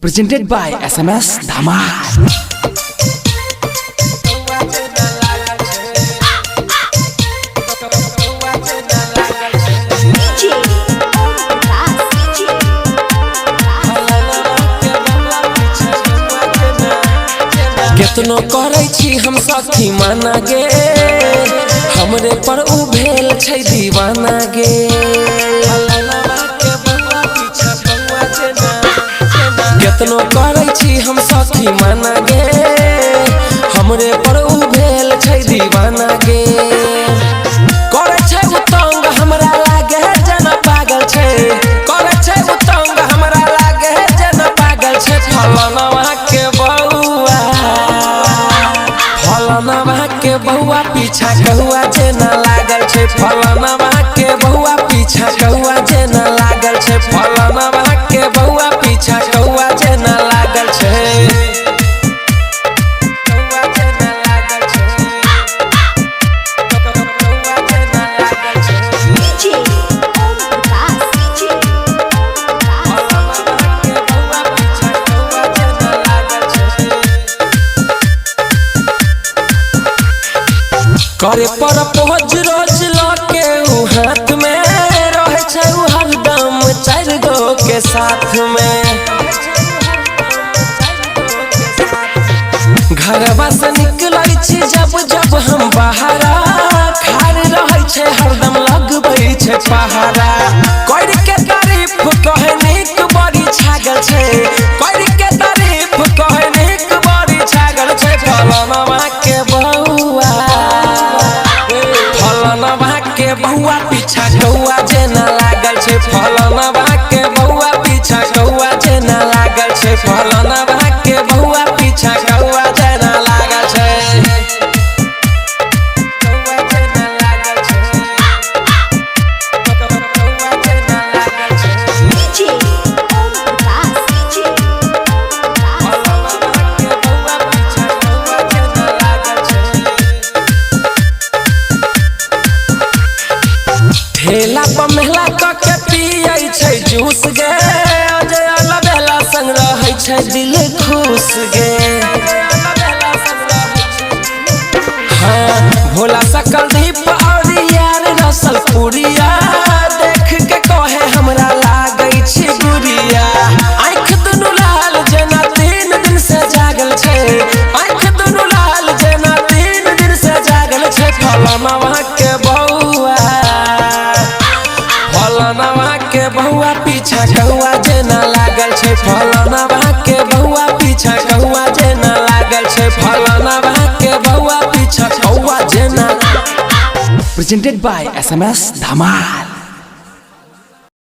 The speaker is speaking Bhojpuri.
Presented by SMS Dhamal. केतनो करे छी हम सखी माना गे हमरे पर उ भेल छै दीवाना गे। केतनो करे छी हम सखी माना गे हमरे पर उ भेल छै दीवाना गे। करे छै उ तंग हमरा लागे जना पागल छै, करे छै उ तंग हमरा लागे जना पागल छै। फलाना के बउआ फलाना के बउआ पीछा कहुआ जेना लागल छै, फलाना के बउआ पीछा कहुआ जेना लागल छै, फलाना के बउआ पीछा कहुआ जेना लागल छै। करे पर पहुँच रोज लके उ हाथ में रहे छै उ हरदम चार गो के साथ में। घरवा से निकलै छी जब जब हम बाहरा खार रहे छै हरदम लगबै छै पहाड़ा। कर के तारीफ कहे नीक बड़ी छागल छै, कर के तारीफ कहे नीक बड़ी छागल छै। फलाना के बउआ फलाना के बउआ पीछा कौआ जेना लागल छै, फलाना के बउआ पीछा कौआ जेना लागल छै, फलाना के बउआ पीछा कौआ जेना लागल छै। ठेला पर महला के पियै छै जूस गे, अजय अलबेला संग रहै छै दिल खुश गे। हाँ भोला सकल दीप और यार रसल पुरिया देख के कहे हमरा लागै छै गुड़िया। आँख दुनू लाल जेना 3 दिन से जागल छै, आँख दुनू लाल जेना 3 दिन से जागल छै। फलाना के बउआ फलाना के बउआ पीछा कहुआ जेना लागल छै, फलाना के बउआ पीछा कहुआ जेना लागल छै, फलाना के बउआ पीछा कहुआ जेना। Presented by SMS Dhamal.